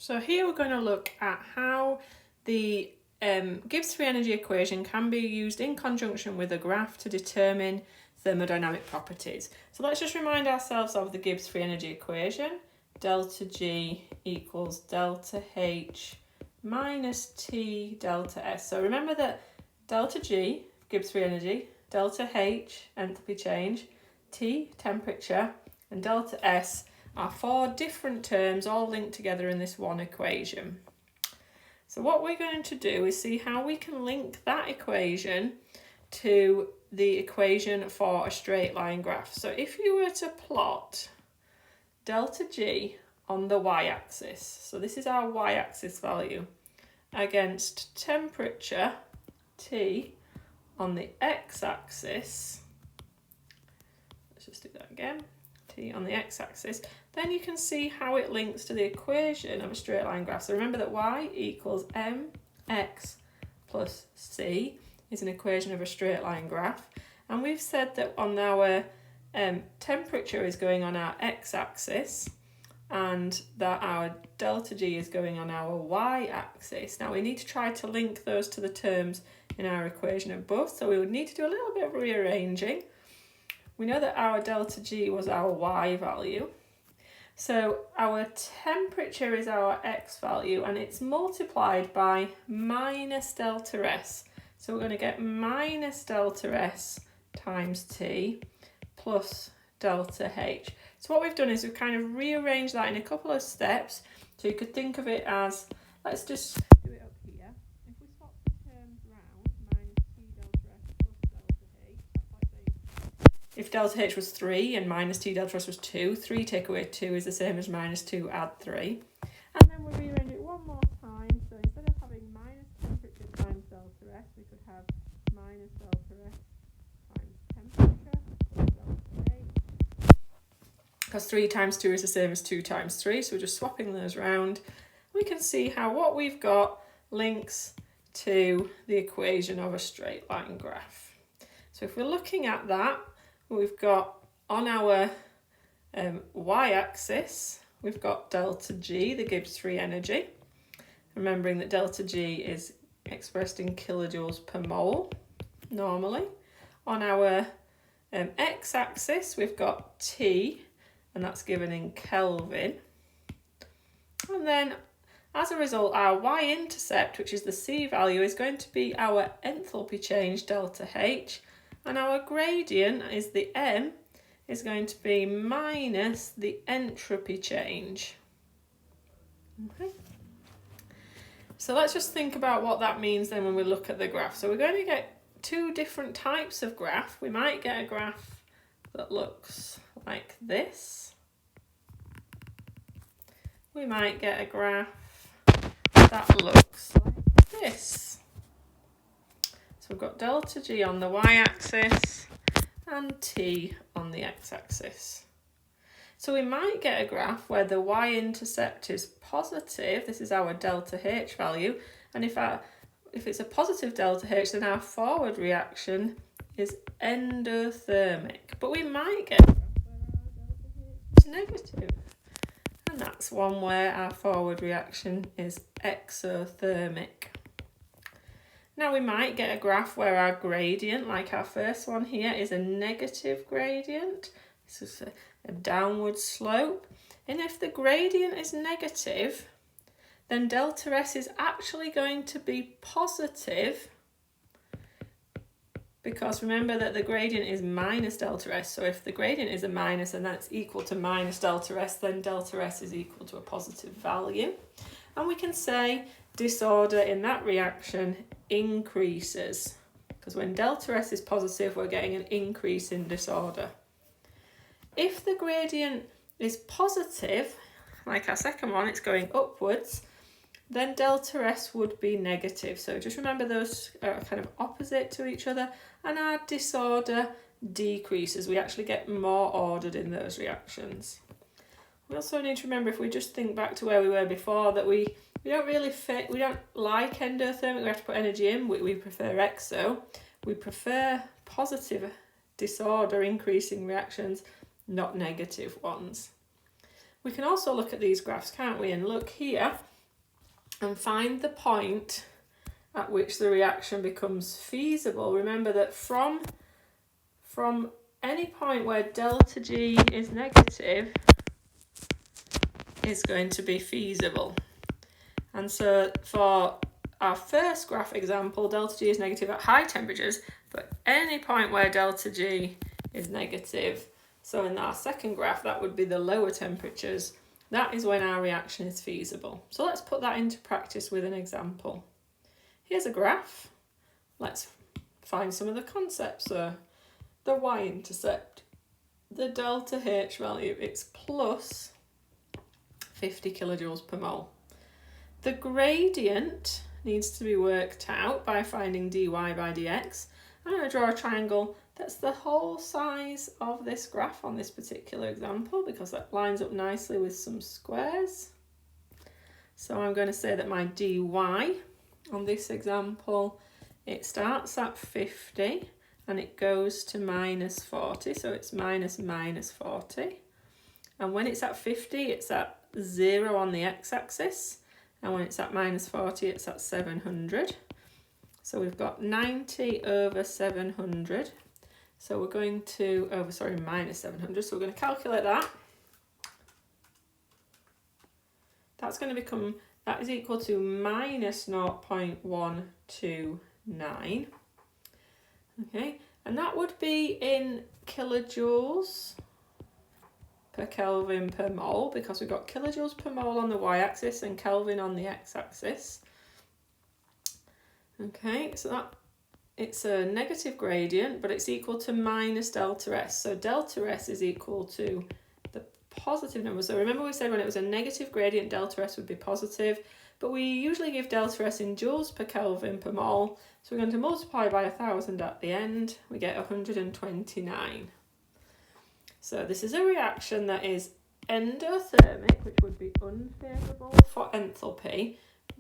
So here we're going to look at how the Gibbs free energy equation can be used in conjunction with a graph to determine thermodynamic properties. So let's just remind ourselves of the Gibbs free energy equation. Delta G equals delta H minus T delta S. So remember that delta G, Gibbs free energy, delta H, enthalpy change, T, temperature, and delta S are four different terms all linked together in this one equation. So what we're going to do is see how we can link that equation to the equation for a straight line graph. So if you were to plot delta G on the y-axis, so this is our y-axis value, against temperature T on the x-axis, let's just do that again, T on the x-axis, then you can see how it links to the equation of a straight line graph. So remember that y equals mx plus c is an equation of a straight line graph. And we've said that on our temperature is going on our x-axis and that our delta G is going on our y-axis. Now we need to try to link those to the terms in our equation above. So we would need to do a little bit of rearranging. We know that our delta G was our y value. So our temperature is our x value and it's multiplied by minus delta S. So we're going to get minus delta S times T plus delta H. So what we've done is we've kind of rearranged that in a couple of steps. So you could think of it as, let's just do it up here. If we swap the terms round, minus T delta S plus delta H, that's like saying if delta H was 3 and minus T delta S was 2, 3 take away 2 is the same as minus 2 add 3. And then we'll rearrange it one more time. So instead of having minus temperature times delta S, we could have minus delta S times temperature plus delta H. Because 3 times 2 is the same as 2 times 3, so we're just swapping those round. We can see how what we've got links to the equation of a straight line graph. So if we're looking at that, we've got on our y-axis, we've got delta G, the Gibbs free energy. Remembering that delta G is expressed in kilojoules per mole normally. On our x-axis, we've got T, and that's given in Kelvin. And then as a result, our y-intercept, which is the C value, is going to be our enthalpy change, delta H, and our gradient is the M, is going to be minus the entropy change. Okay. So let's just think about what that means then when we look at the graph. So we're going to get two different types of graph. We might get a graph that looks like this. We might get a graph that looks like this. So we've got delta G on the y-axis and T on the x-axis. So we might get a graph where the y-intercept is positive. This is our delta H value. And if it's a positive delta H, then our forward reaction is endothermic. But we might get a graph where our delta H is negative. And that's one where our forward reaction is exothermic. Now we might get a graph where our gradient, like our first one here, is a negative gradient. This is a downward slope. And if the gradient is negative, then delta S is actually going to be positive, because remember that the gradient is minus delta S. So if the gradient is a minus and that's equal to minus delta S, then delta S is equal to a positive value. And we can say disorder in that reaction increases, because when delta S is positive, we're getting an increase in disorder. If the gradient is positive, like our second one, it's going upwards, then delta S would be negative. So just remember those are kind of opposite to each other, and our disorder decreases. We actually get more ordered in those reactions. We also need to remember, if we just think back to where we were before, that we don't really fit, we don't like endothermic, we have to put energy in, we prefer exo. We prefer positive disorder increasing reactions, not negative ones. We can also look at these graphs, can't we, and look here and find the point at which the reaction becomes feasible. Remember that from any point where delta G is negative is going to be feasible. And so for our first graph example, delta G is negative at high temperatures, but any point where delta G is negative, so in our second graph, that would be the lower temperatures, that is when our reaction is feasible. So let's put that into practice with an example. Here's a graph. Let's find some of the concepts. So the y-intercept, the delta H value, it's plus 50 kilojoules per mole. The gradient needs to be worked out by finding dy by dx. I'm going to draw a triangle that's the whole size of this graph on this particular example because that lines up nicely with some squares. So I'm going to say that my dy on this example, it starts at 50 and it goes to minus 40, so it's minus 40. And when it's at 50, it's at 0 on the x-axis. And when it's at minus 40, it's at 700. So we've got 90 over 700. So we're going to, minus 700. So we're going to calculate that. That's going to become, that is equal to minus 0.129. Okay, and that would be in kilojoules per Kelvin per mole, because we've got kilojoules per mole on the y-axis and Kelvin on the x-axis. Okay, so that it's a negative gradient, but it's equal to minus delta S. So delta S is equal to the positive number. So remember we said when it was a negative gradient, delta S would be positive, but we usually give delta S in joules per Kelvin per mole. So we're going to multiply by 1,000 at the end. We get 129. So this is a reaction that is endothermic, which would be unfavourable for enthalpy,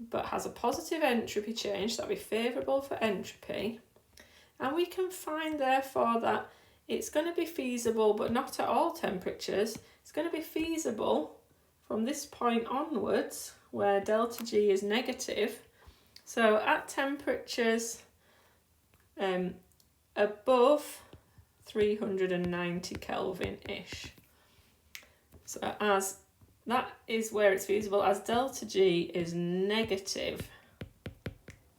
but has a positive entropy change, so that would be favourable for entropy. And we can find, therefore, that it's going to be feasible, but not at all temperatures. It's going to be feasible from this point onwards, where delta G is negative. So at temperatures above 390 Kelvin-ish. So as that is where it's feasible, as delta G is negative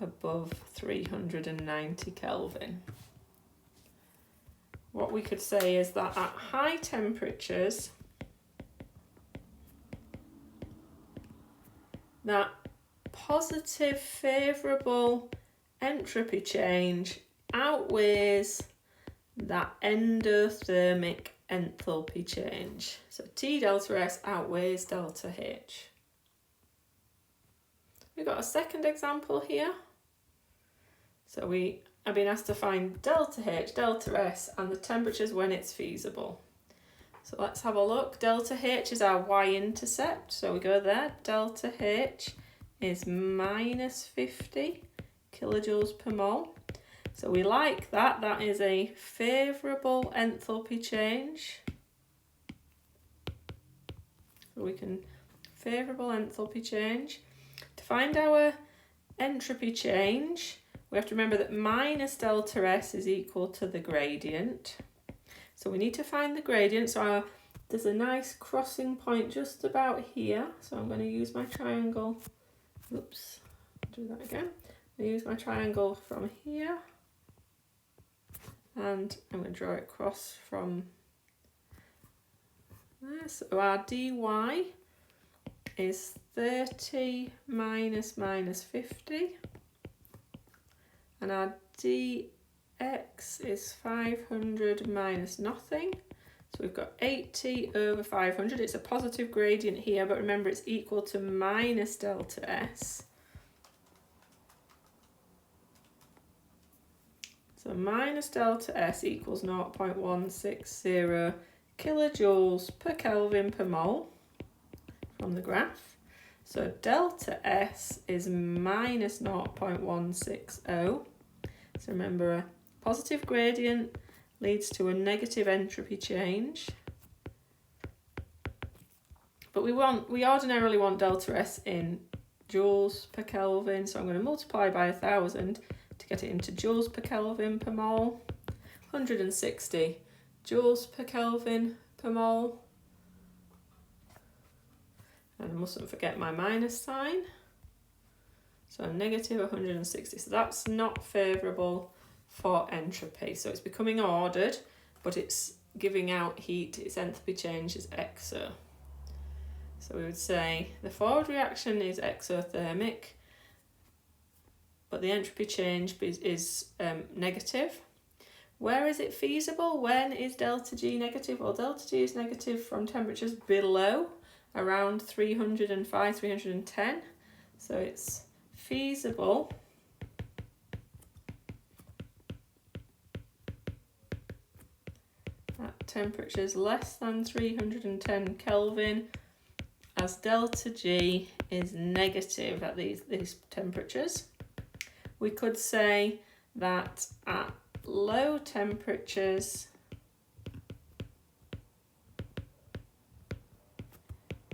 above 390 Kelvin. What we could say is that at high temperatures, that positive favourable entropy change outweighs that endothermic enthalpy change. So T delta S outweighs delta H. We've got a second example here. So we have been asked to find delta H, delta S, and the temperatures when it's feasible. So let's have a look. Delta H is our y-intercept. So we go there. Delta H is minus 50 kilojoules per mole. So we like that. That is a favourable enthalpy change. So we can favourable enthalpy change. To find our entropy change, we have to remember that minus delta S is equal to the gradient. So we need to find the gradient. So there's a nice crossing point just about here. So I'm going to use my triangle. Oops, do that again. I'm going to use my triangle from here. And I'm going to draw it across from there. So our dy is 30 minus 50. And our dx is 500 minus nothing. So we've got 80 over 500. It's a positive gradient here, but remember it's equal to minus delta S. So minus delta S equals 0.160 kilojoules per Kelvin per mole from the graph. So delta S is minus 0.160. So remember, a positive gradient leads to a negative entropy change. But we ordinarily want delta S in joules per Kelvin, so I'm going to multiply by 1,000 to get it into joules per Kelvin per mole. 160 joules per Kelvin per mole. And I mustn't forget my minus sign. So negative 160. So that's not favourable for entropy. So it's becoming ordered, but it's giving out heat. Its enthalpy change is exo. So we would say the forward reaction is exothermic, but the entropy change is negative. Where is it feasible? When is delta G negative? Well, delta G is negative from temperatures below around 305, 310. So it's feasible at temperatures less than 310 Kelvin, as delta G is negative at these temperatures. We could say that at low temperatures,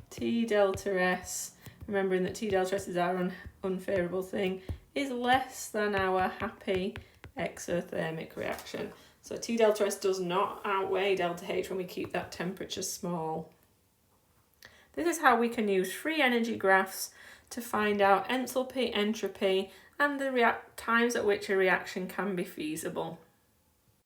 T delta S, remembering that T delta S is our unfavourable thing, is less than our happy exothermic reaction. So T delta S does not outweigh delta H when we keep that temperature small. This is how we can use free energy graphs to find out enthalpy, entropy, and the times at which a reaction can be feasible.